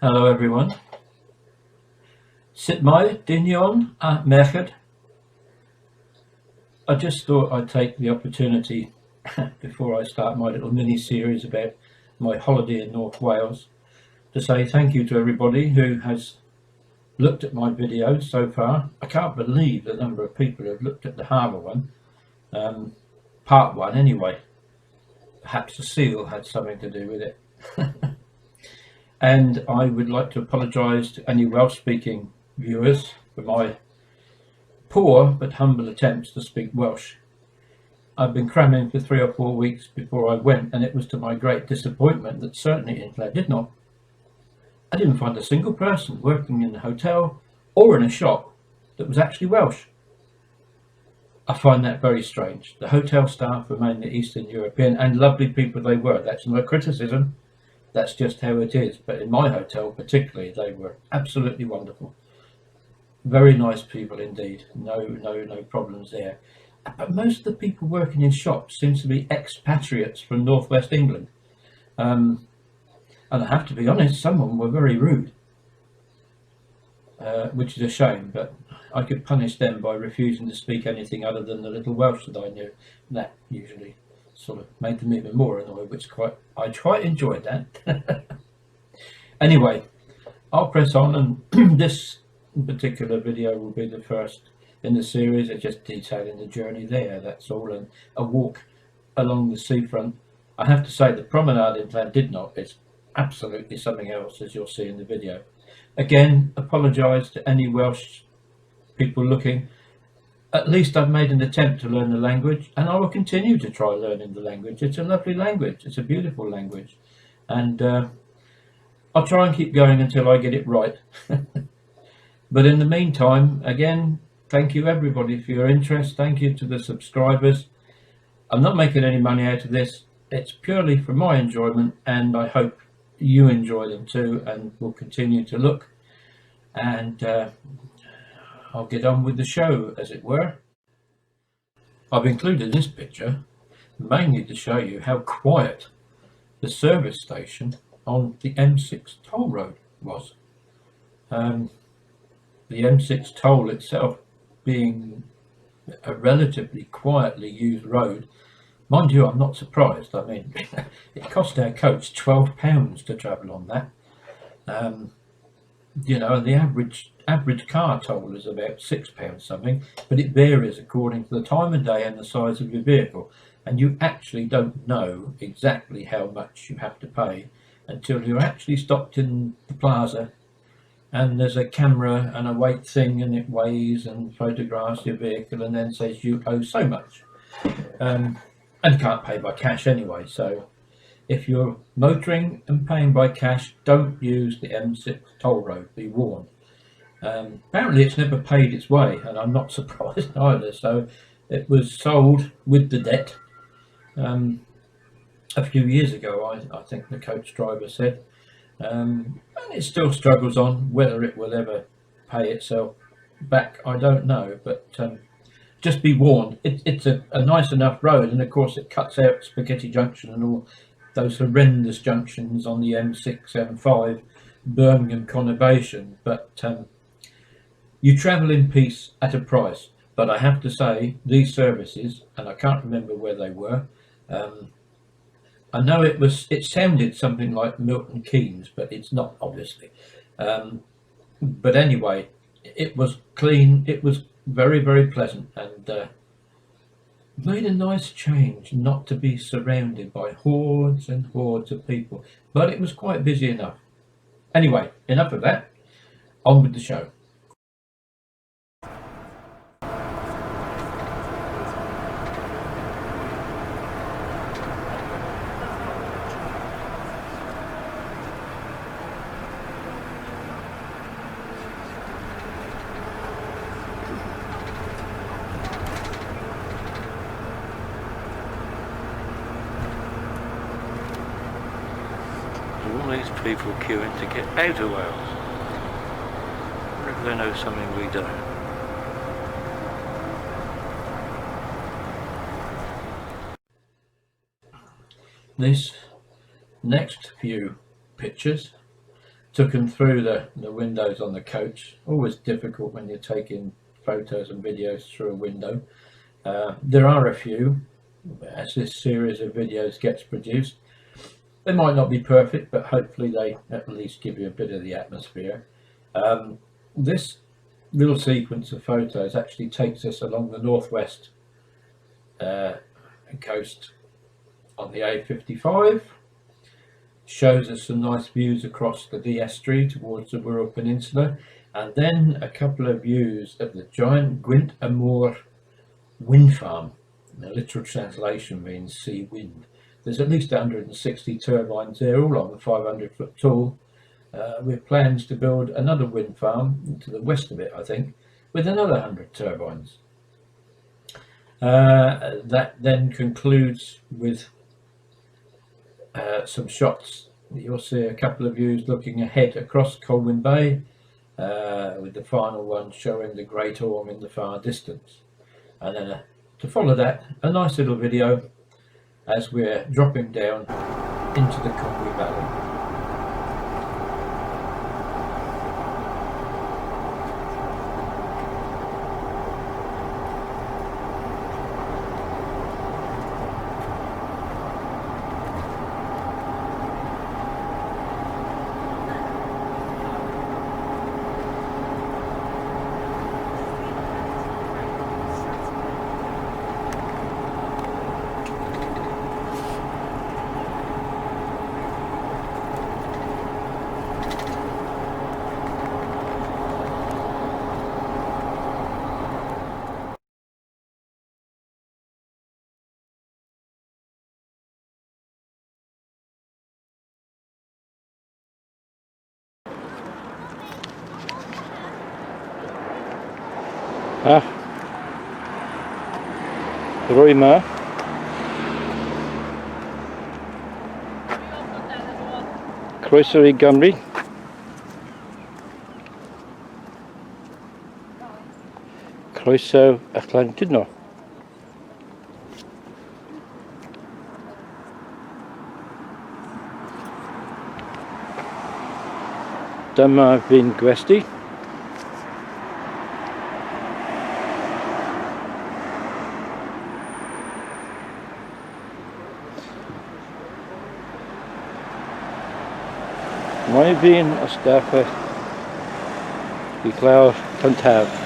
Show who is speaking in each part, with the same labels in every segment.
Speaker 1: Hello everyone. Sut mai, dynion a merched? I just thought I'd take the opportunity before I start my little mini series about my holiday in North Wales to say thank you to everybody who has looked at my videos so far. I can't believe the number of people who have looked at the harbour one, part one anyway. Perhaps the seal had something to do with it. And I would like to apologise to any Welsh speaking viewers for my poor but humble attempts to speak Welsh. I've been cramming for 3 or 4 weeks before I went, and it was to my great disappointment that certainly in Llandudno I didn't find a single person working in a hotel or in a shop that was actually Welsh. I find that very strange. The hotel staff were mainly Eastern European, and lovely people they were. That's no criticism. That's just how it is. But in my hotel particularly, they were absolutely wonderful. Very nice people indeed. No problems there. But most of the people working in shops seem to be expatriates from northwest England. And I have to be honest, some of them were very rude, which is a shame, but I could punish them by refusing to speak anything other than the little Welsh that I knew. That usually sort of made them even more annoyed, which I quite enjoyed that. Anyway, I'll press on, and this particular video will be the first in the series. It's just detailing the journey there, that's all, and a walk along the seafront. I have to say the promenade in Llandudno is absolutely something else, as you'll see in the video. Again, apologise to any Welsh people looking. At least I've made an attempt to learn the language, and I will continue to try learning the language. It's a lovely language, it's a beautiful language, and I'll try and keep going until I get it right. But in the meantime, again, thank you everybody for your interest. Thank you to the subscribers. I'm not making any money out of this. It's purely for my enjoyment, and I hope you enjoy them too, and will continue to look. And I'll get on with the show, as it were. I've included this picture mainly to show you how quiet the service station on the M6 toll road was. The M6 toll itself being a relatively quietly used road. Mind you, I'm not surprised. I mean, it cost our coach £12 to travel on that. You know, the average car toll is about £6 something, but it varies according to the time of day and the size of your vehicle, and you actually don't know exactly how much you have to pay until you're actually stopped in the plaza and there's a camera and a weight thing, and it weighs and photographs your vehicle and then says you owe so much. And you can't pay by cash anyway, so if you're motoring and paying by cash, don't use the M6 toll road, be warned. Apparently it's never paid its way, and I'm not surprised either, so it was sold with the debt a few years ago, I think the coach driver said. And it still struggles on. Whether it will ever pay itself back, I don't know, but just be warned, it's a nice enough road, and of course it cuts out Spaghetti Junction and all those horrendous junctions on the M6, M5, Birmingham conurbation, but you travel in peace at a price. But I have to say, these services, and I can't remember where they were, I know it sounded something like Milton Keynes, but it's not, obviously. But anyway, it was clean, it was very, very pleasant, and made a nice change not to be surrounded by hordes and hordes of people. But it was quite busy enough. Anyway, enough of that. On with the show. All these people queuing to get out of Wales. I wonder if they know something we don't. This next few pictures took them through the windows on the coach. Always difficult when you're taking photos and videos through a window. There are a few, as this series of videos gets produced. They might not be perfect, but hopefully they at least give you a bit of the atmosphere. This little sequence of photos actually takes us along the northwest coast on the A55, shows us some nice views across the Dee Estuary towards the Wirral Peninsula, and then a couple of views of the giant Gwynt y Môr wind farm. The literal translation means sea wind. There's at least 160 turbines there, all on the 500 foot tall, with plans to build another wind farm to the west of it, I think, with another 100 turbines. That then concludes with some shots. You'll see a couple of views looking ahead across Colwyn Bay, with the final one showing the Great Orme in the far distance. And then to follow that, a nice little video as we're dropping down into the Conwy Valley. Rwy yma. Croeso I Gymru. Croeso Y Llandudno. Dyma fi'n gwesti. Mae fi'n ystafell I glawr cyntaf.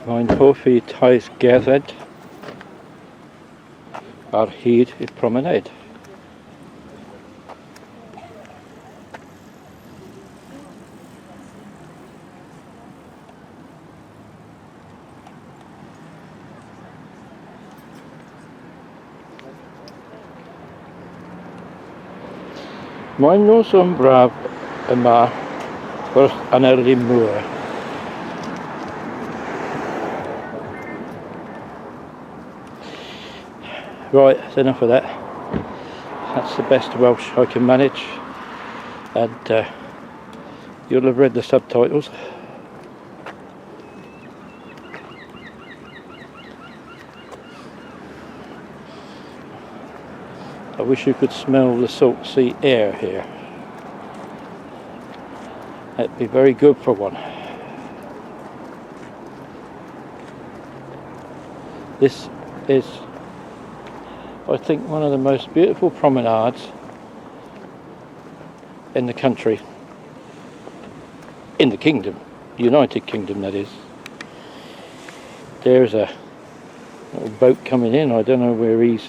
Speaker 1: Mae'n hoffi taith gerdded ar hyd y promenade. Mae'n noson braf yma wrth Annerlyn Moor. Right, that's enough of that. That's the best Welsh I can manage, and you'll have read the subtitles. I wish you could smell the salt sea air here. That'd be very good for one. This is, I think, one of the most beautiful promenades in the country, in the kingdom, United Kingdom that is. There's a little boat coming in. I don't know where he's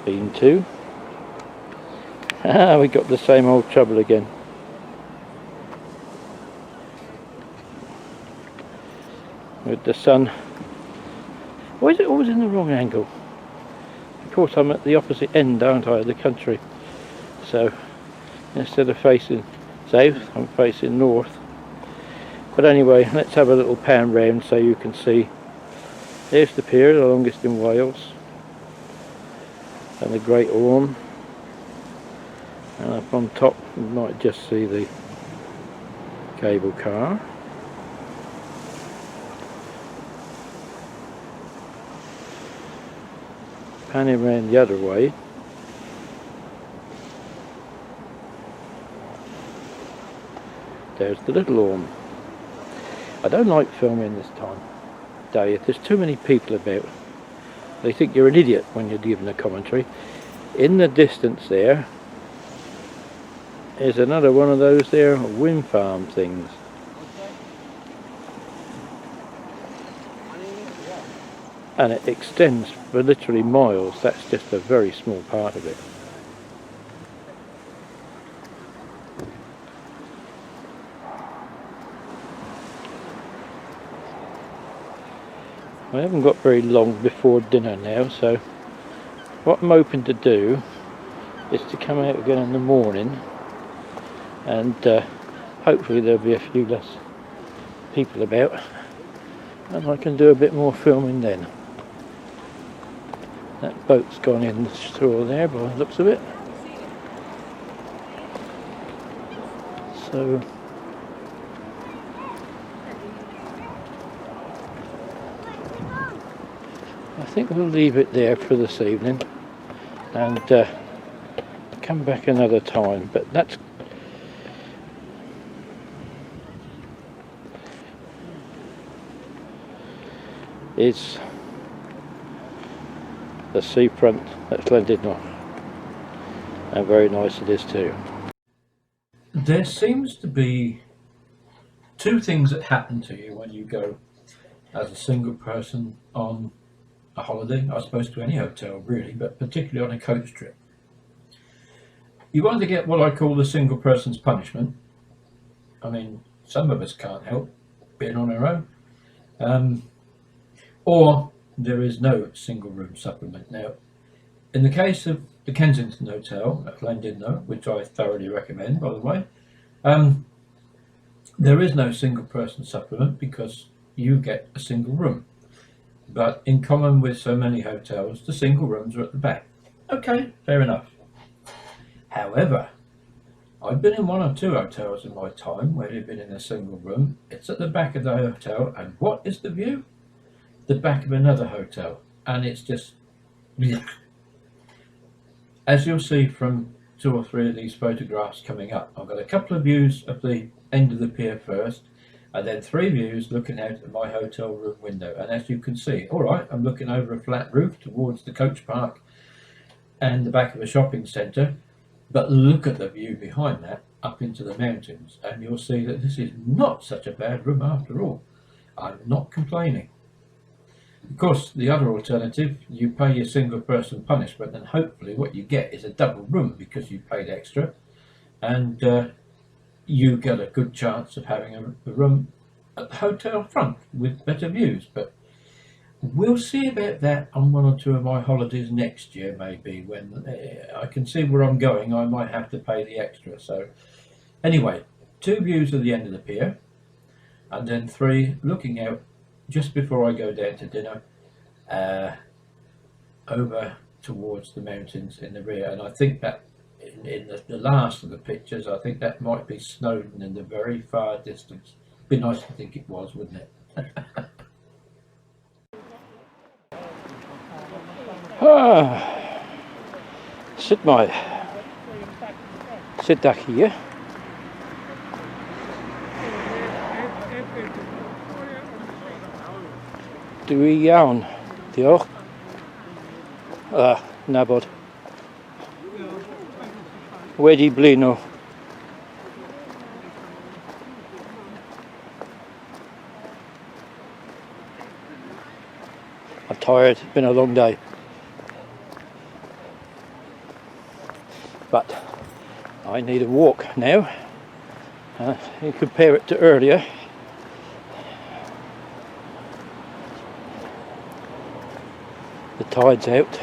Speaker 1: been to. We got the same old trouble again. With the sun. Why is it always in the wrong angle? Of course I'm at the opposite end, aren't I, of the country. So instead of facing south, I'm facing north.
Speaker 2: But anyway, let's have a little pan round so you can see. There's the pier, the longest in Wales, and the Great Orme, and up on top you might just see the cable car. Panning round the other way, there's the Little Orme. I don't like filming this time of day. If there's too many people about, they think you're an idiot when you're giving a commentary. In the distance there is another one of those there wind farm things. And it extends for literally miles. That's just a very small part of it. I haven't got very long before dinner now, so what I'm hoping to do is to come out again in the morning, and hopefully there'll be a few less people about, and I can do a bit more filming then. That boat's gone in the shore there by the looks of it. So I think we'll leave it there for this evening and come back another time. But that's is the seafront at Llandudno, and very nice it is too.
Speaker 1: There seems to be two things that happen to you when you go as a single person on a holiday, I suppose to any hotel really, but particularly on a coach trip. You either get what I call the single person's punishment. I mean, some of us can't help being on our own. Or there is no single room supplement. Now, in the case of the Kensington Hotel at Llandudno, which I thoroughly recommend, by the way, there is no single person supplement because you get a single room. But in common with so many hotels, the single rooms are at the back. Okay, fair enough. However, I've been in one or two hotels in my time where they've been in a single room. It's at the back of the hotel, and what is the view? The back of another hotel, and it's just, as you'll see from 2 or 3 of these photographs coming up, I've got a couple of views of the end of the pier first, and then 3 views looking out of my hotel room window. And as you can see, all right, I'm looking over a flat roof towards the coach park and the back of a shopping centre, but look at the view behind that up into the mountains, and you'll see that this is not such a bad room after all. I'm not complaining. Of course, the other alternative, you pay your single person punishment, and hopefully what you get is a double room because you paid extra, and you get a good chance of having a room at the hotel front with better views. But we'll see about that on 1 or 2 of my holidays next year, maybe, when I can see where I'm going. I might have to pay the extra. So anyway, 2 views of the end of the pier, and then 3 looking out just before I go down to dinner over towards the mountains in the rear. And I think that in the last of the pictures, I think that might be Snowdon in the very far distance. Be nice to think it was, wouldn't it?
Speaker 2: Sit back here. Dwi iawn, diolch. Nabod. Wedi blino. I'm tired, it's been a long day. But I need a walk now. You compare it to earlier. The tide's out,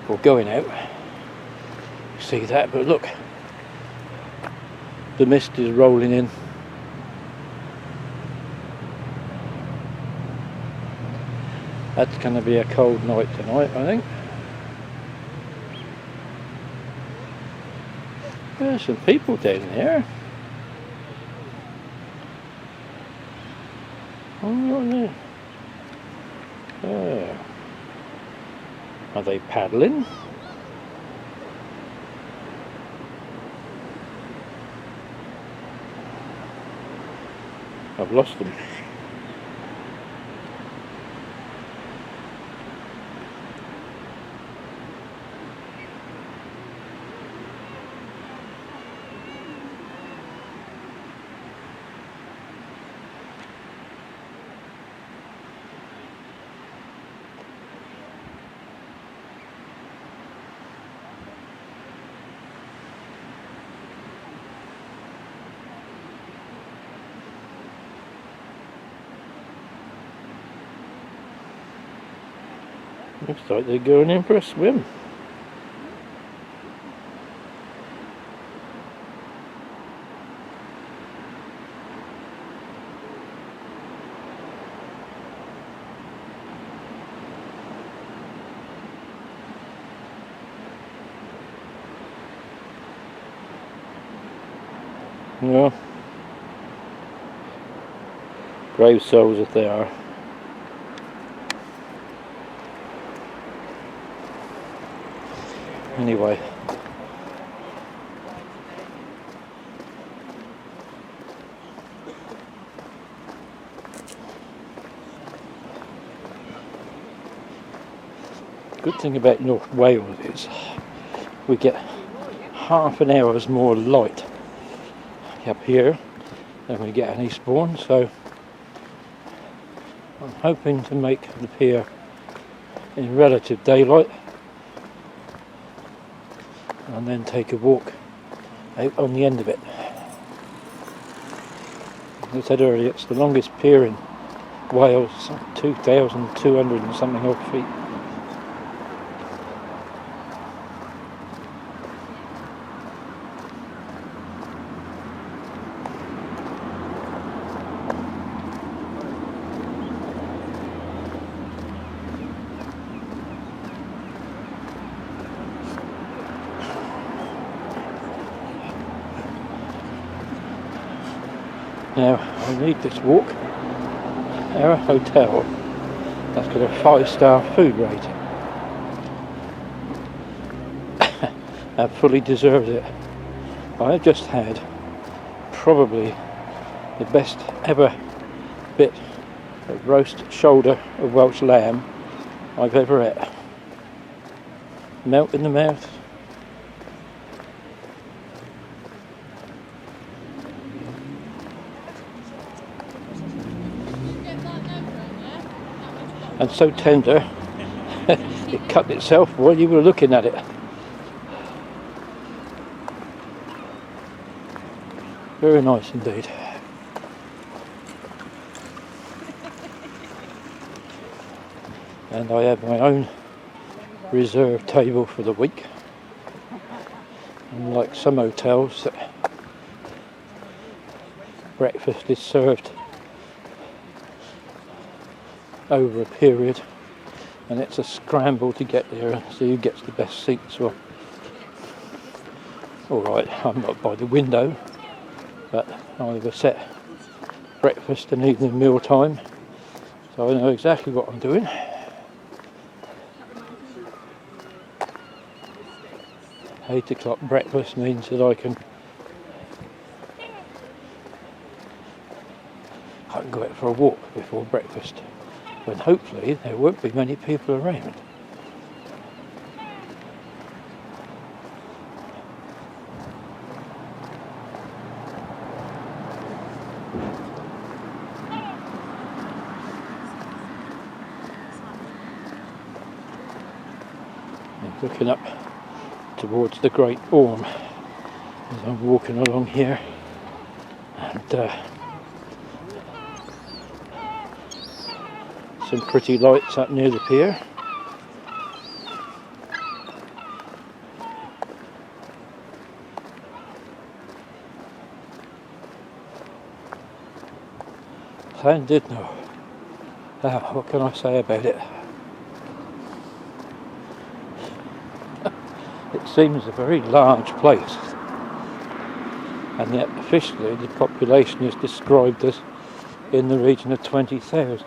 Speaker 2: or going out. You see that, but look, the mist is rolling in. That's going to be a cold night tonight, I think. There's some people down there. Oh, what are they? Oh. Are they paddling? I've lost them. Looks like they're going in for a swim. Well, brave souls if they are. Anyway, good thing about North Wales is we get half an hour's more light up here than we get in Eastbourne, so I'm hoping to make the pier in relative daylight and then take a walk out on the end of it. As I said earlier, it's the longest pier in Wales, 2,200 and something odd feet. Now, I need this walk. Our hotel that's got a 5-star food rating. I fully deserves it. I've just had probably the best ever bit of roast shoulder of Welsh lamb I've ever had. Melt in the mouth. And so tender, it cut itself while you were looking at it. Very nice indeed. And I have my own reserved table for the week. Unlike some hotels, that breakfast is served over a period, and it's a scramble to get there and see who gets the best seats. Well, alright, I'm not by the window, but I have a set breakfast and evening meal time, so I know exactly what I'm doing. 8 o'clock breakfast means that I can go out for a walk before breakfast, when hopefully there won't be many people around. And looking up towards the Great Orme as I'm walking along here, and some pretty lights up near the pier. Llandudno. What can I say about it? It seems a very large place, and yet officially the population is described as in the region of 20,000.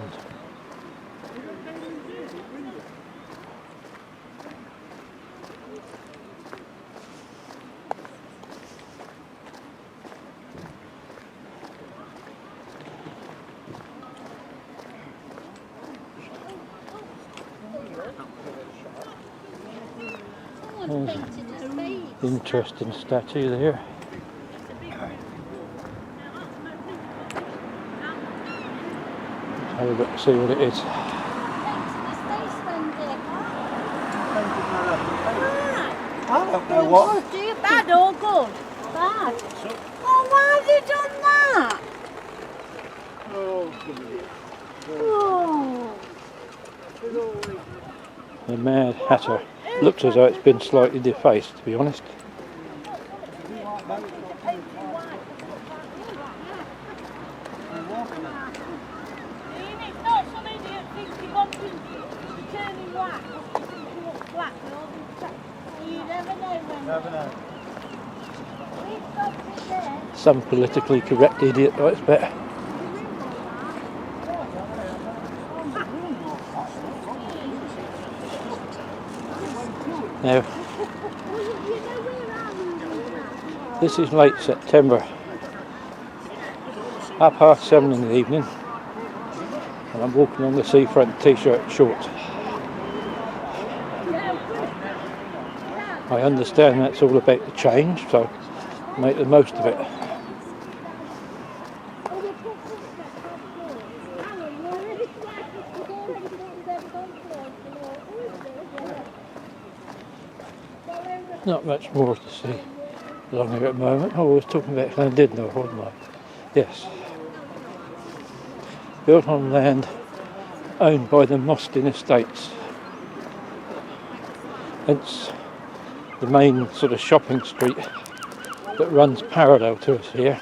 Speaker 2: Interesting statue there. Have a look and see what it is.
Speaker 3: I don't know why.
Speaker 4: Bad or good? Bad. Oh, why have you done that? Oh.
Speaker 2: The Mad Hatter. Looks as though it's been slightly defaced, to be honest.
Speaker 4: It's not some idiot thinks he wants to turn him black. He thinks he looks black and all this stuff. You never know when.
Speaker 3: Never know.
Speaker 4: We've got it there.
Speaker 2: Some politically correct idiot writes better. Now, this is late September, 7:30 in the evening, and I'm walking on the seafront t-shirt shorts. I understand that's all about the change, so make the most of it. Not much more to see along here at the moment. Oh, I was talking about Llandudno, wasn't I? Yes. Built on land owned by the Mostyn Estates. Hence the main sort of shopping street that runs parallel to us here.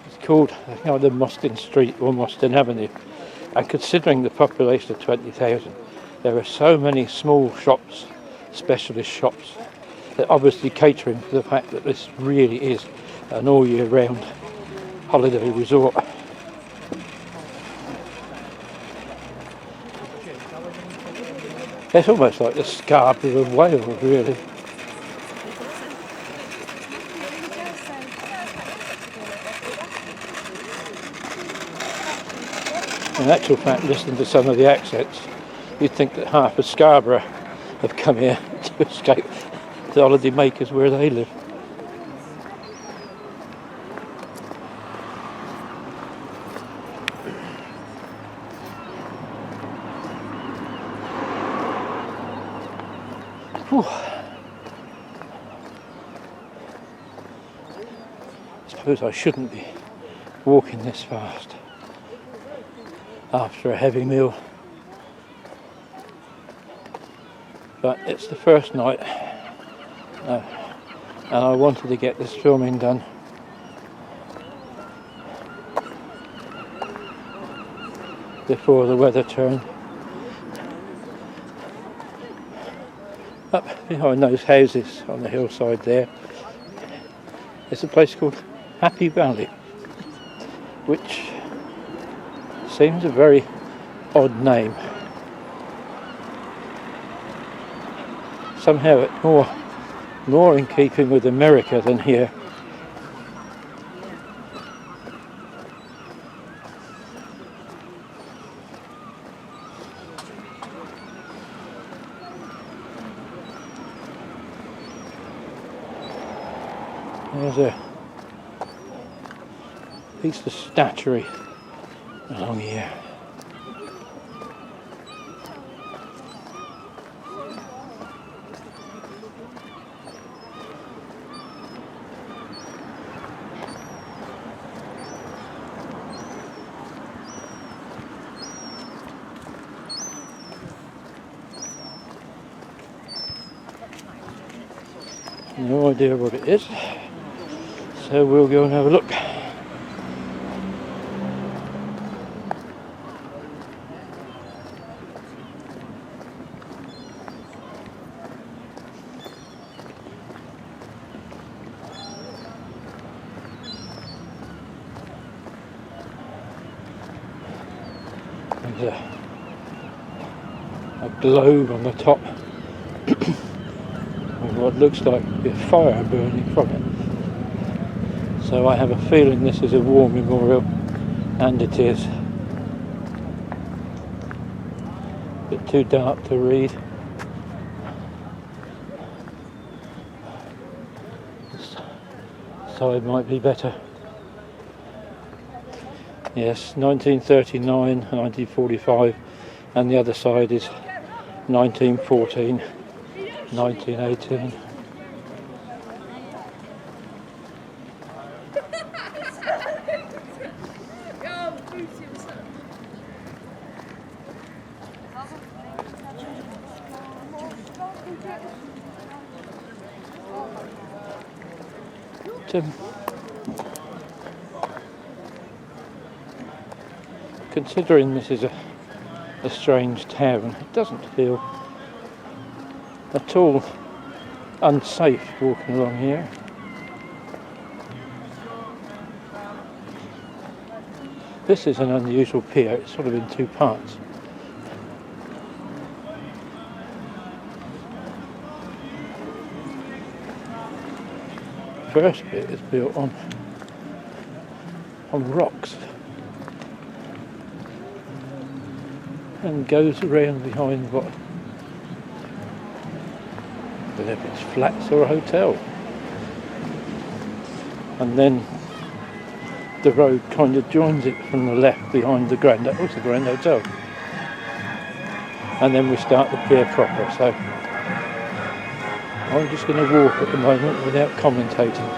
Speaker 2: It's called either Mostyn Street or Mostyn Avenue. And considering the population of 20,000, there are so many small shops, specialist shops, that obviously catering to the fact that this really is an all year round holiday resort. It's almost like the Scarborough of Wales, really. In actual fact, listening to some of the accents, you'd think that half of Scarborough have come here to escape the holiday makers where they live. Whew. I suppose I shouldn't be walking this fast after a heavy meal, but it's the first night. And I wanted to get this filming done before the weather turned. Up behind those houses on the hillside there is a place called Happy Valley, which seems a very odd name. Somehow it's more in keeping with America than here. There's a piece of statuary along here. No idea what it is, so we'll go and have a look. There's a globe on the top with what looks like a fire burning from it. So I have a feeling this is a war memorial, and it is. A bit too dark to read. This side might be better. Yes, 1939, 1945, and the other side is 1914, 1918. Considering this is a strange town, it doesn't feel at all unsafe walking along here. This is an unusual pier, it's sort of in two parts. The first bit is built on rocks and goes around behind what, I don't know if it's flats or a hotel, and then the road kind of joins it from the left behind the Grand Hotel, and then we start the pier proper. So I'm just going to walk at the moment without commentating.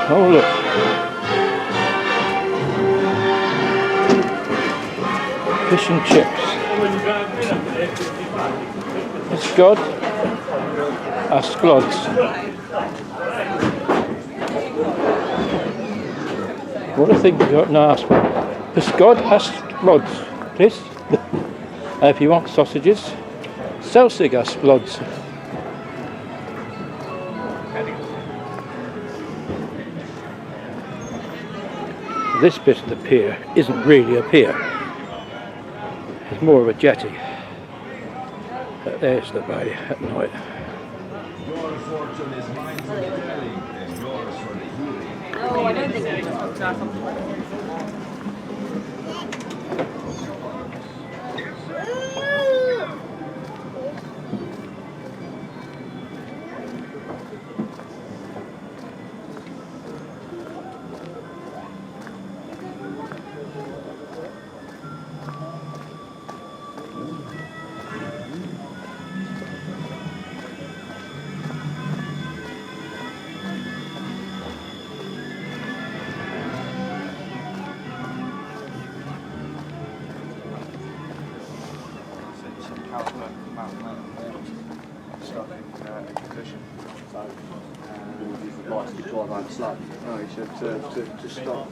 Speaker 2: Oh look, fish and chips. It's God, our sklods. What I think we got an ask for. Piscod, sklods, please. If you want sausages, Selsig sklods. This bit of the pier isn't really a pier, it's more of a jetty. But there's the bay at night.
Speaker 5: Your fortune is mine for the telling, and yours for the healing.
Speaker 3: Oh, I don't think we just looked at something.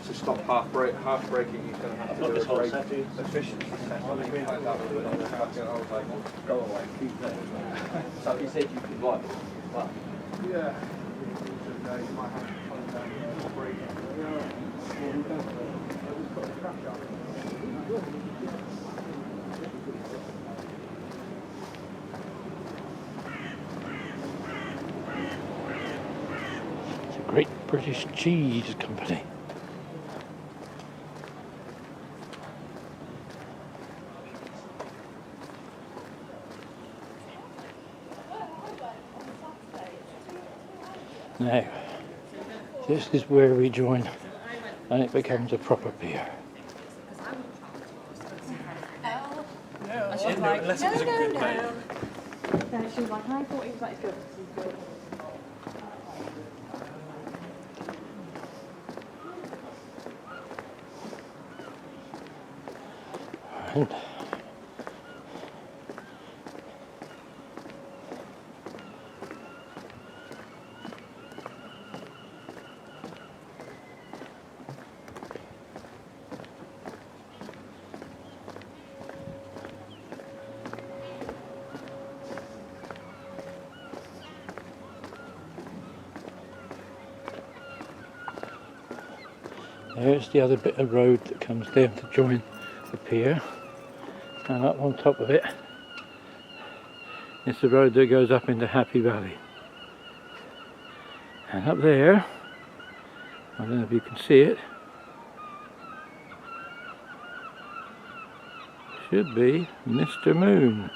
Speaker 6: To stop half braking, he's going to have to do a brake efficiency test. I think like that would have been, I was like, go away, keep there.
Speaker 3: So he said you could like, well,
Speaker 6: Yeah. You might have to come down and brake.
Speaker 2: It's a Great British Cheese Company. Now, this is where we join and it becomes a proper pier.
Speaker 4: And she was like, no. No, she was like, I thought he was like good.
Speaker 2: And There's the other bit of road that comes down to join the pier, and up on top of it is the road that goes up into Happy Valley. And up there, I don't know if you can see it, should be Mr. Moon.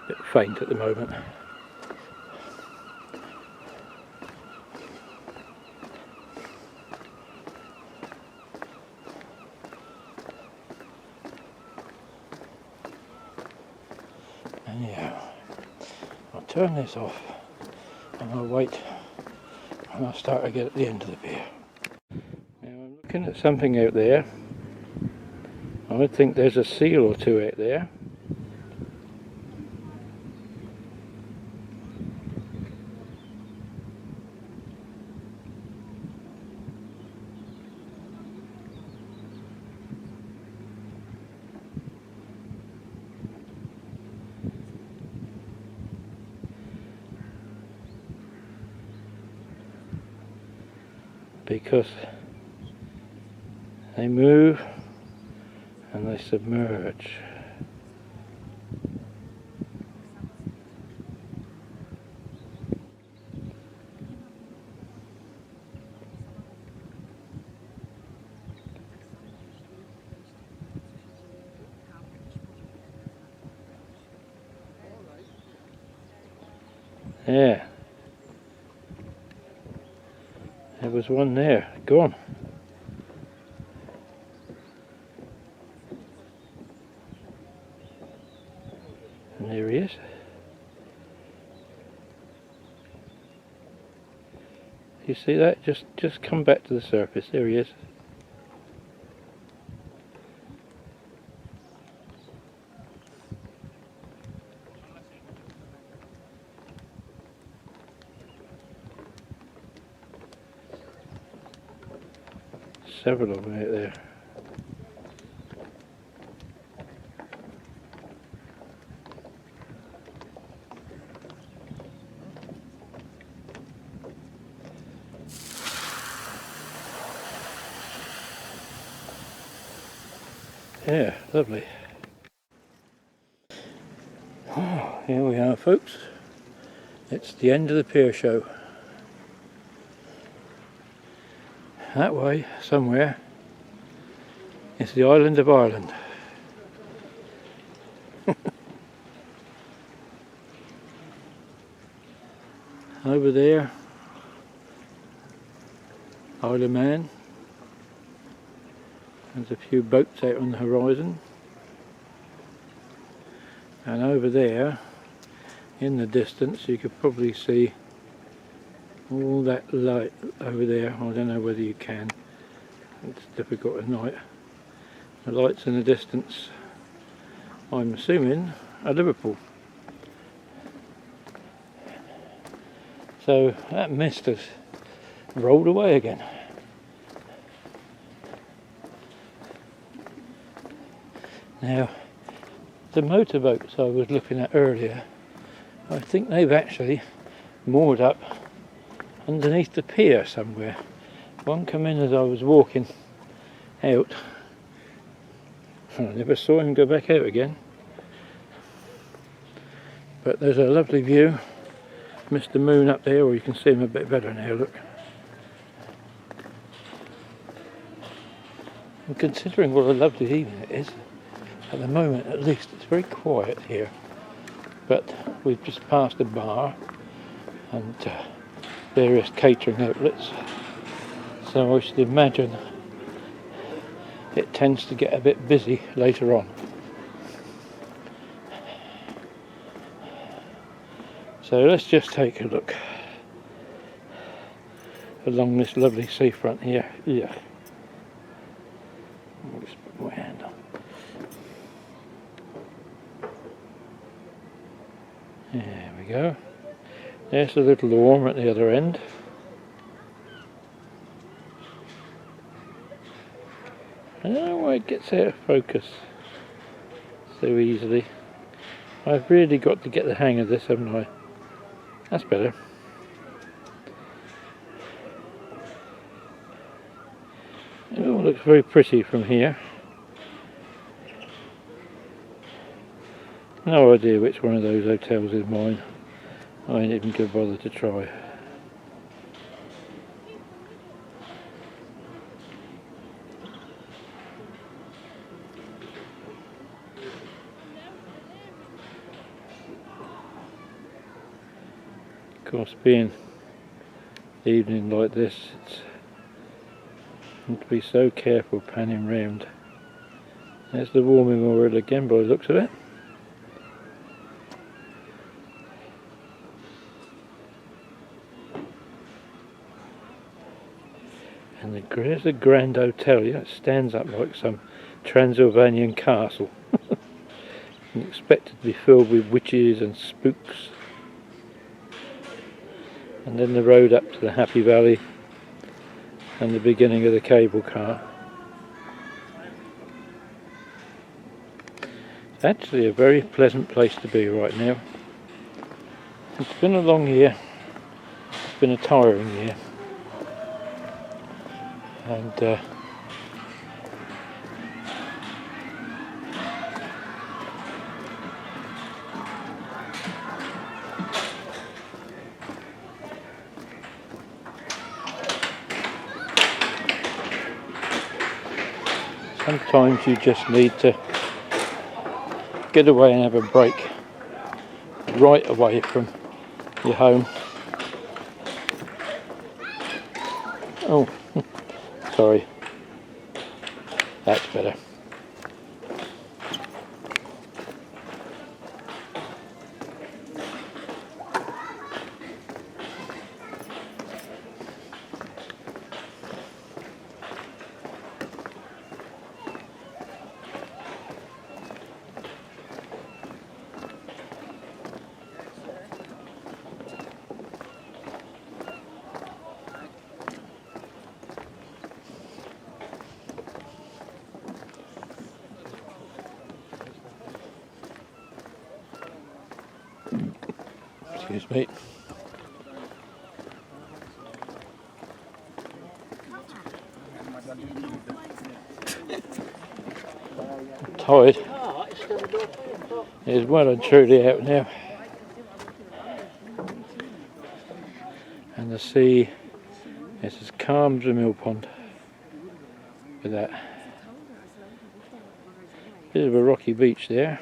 Speaker 2: Bit faint at the moment. Anyhow, I'll turn this off and I'll wait and I'll start again at the end of the pier. Now I'm looking at something out there. I would think there's a seal or two out there. Because they move and they submerge. Yeah. There was one there, gone. And there he is. You see that? Just come back to the surface. There he is. Several of them out there. Yeah, lovely. Oh, here we are, folks. It's the end of the pier show. That way, somewhere, is the island of Ireland. Over there, Isle of Man. There's a few boats out on the horizon. And over there, in the distance, you could probably see all that light over there. I don't know whether you can. It's difficult at night. The lights in the distance, I'm assuming, are Liverpool. So that mist has rolled away again. Now, the motorboats I was looking at earlier, I think they've actually moored up underneath the pier somewhere. One come in as I was walking out. I never saw him go back out again. But there's a lovely view. Mr. Moon up there, or you can see him a bit better now, look. And considering what a lovely evening it is, at the moment at least it's very quiet here. But we've just passed a bar and various catering outlets, so I should imagine it tends to get a bit busy later on. So let's just take a look along this lovely seafront here. Yeah. I'll just put my hand on. There we go. There's the little orme at the other end. I don't know why it gets out of focus so easily. I've really got to get the hang of this, haven't I? That's better. looks very pretty from here. No idea which one of those hotels is mine. I ain't even going to bother to try. Of course, being evening like this, it's need to be so careful panning round. There's the war memorial again by the looks of it. And there's the Grand Hotel. Yeah, it stands up like some Transylvanian castle. And expected to be filled with witches and spooks. And then the road up to the Happy Valley and the beginning of the cable car. It's actually a very pleasant place to be right now. It's been a long year, it's been a tiring year, and sometimes you just need to get away and have a break, right away from your home. Oh, sorry, that's better. Excuse me. The tide is well and truly out now, and the sea is as calm as a mill pond with that bit of a rocky beach there.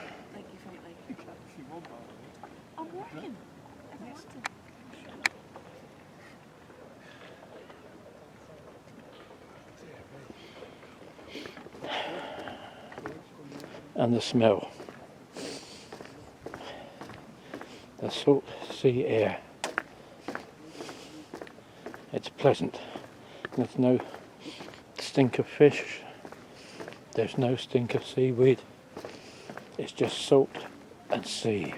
Speaker 2: And the smell, the salt sea air, it's pleasant. There's no stink of fish, there's no stink of seaweed, it's just salt and sea.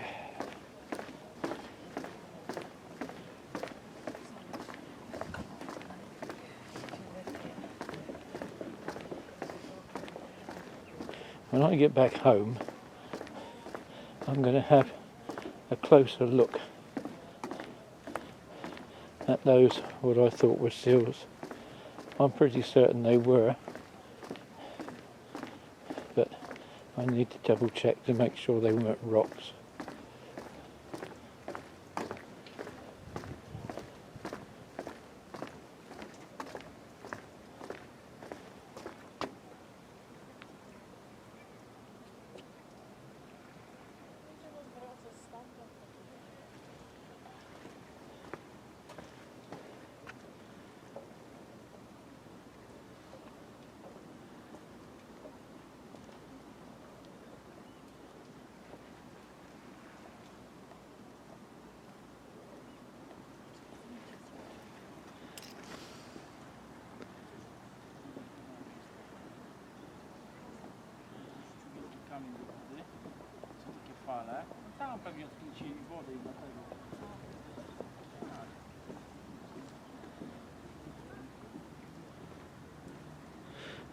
Speaker 2: When I get back home, I'm going to have a closer look at those, what I thought were seals. I'm pretty certain they were, but I need to double check to make sure they weren't rocks.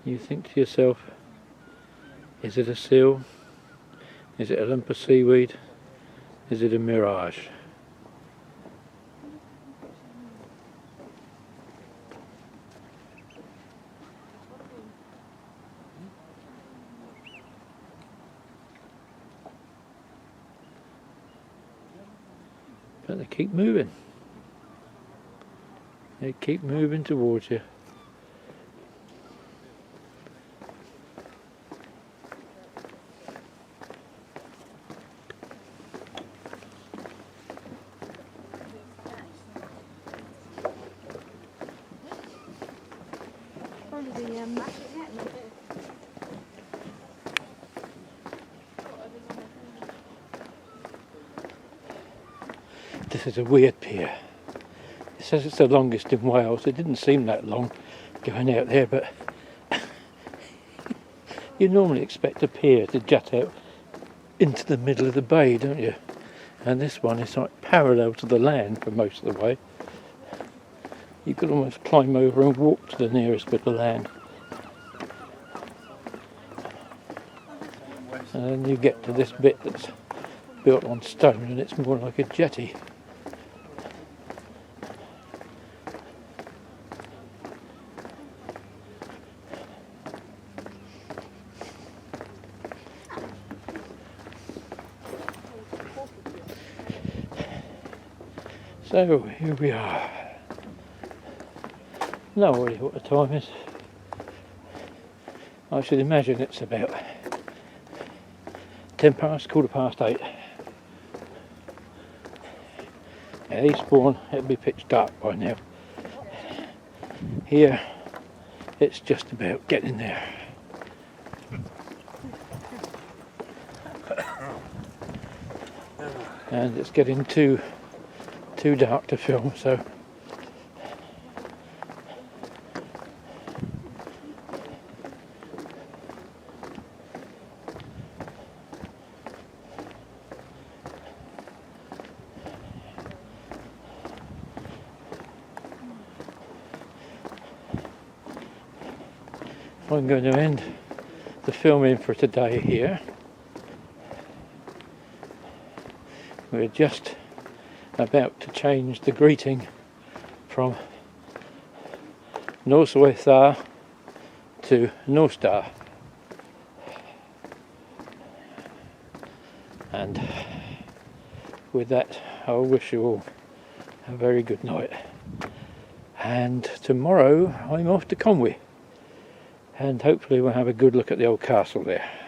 Speaker 2: You think to yourself, is it a seal? Is it a lump of seaweed? Is it a mirage? But they keep moving. They keep moving towards you. This is a weird pier. It says it's the longest in Wales. It didn't seem that long going out there, but you normally expect a pier to jut out into the middle of the bay, don't you? And this one is like parallel to the land for most of the way. You could almost climb over and walk to the nearest bit of land. And then you get to this bit that's built on stone and it's more like a jetty. So here we are. No idea what the time is. I should imagine it's about 10 past, 8:15. At Eastbourne it'll be pitch dark by now. Here it's just about getting there. And it's getting too dark to film, so I'm going to end the filming for today here. We're just about to change the greeting from Noswaitha to Nostar, and with that I'll wish you all a very good night, and tomorrow I'm off to Conwy and hopefully we'll have a good look at the old castle there.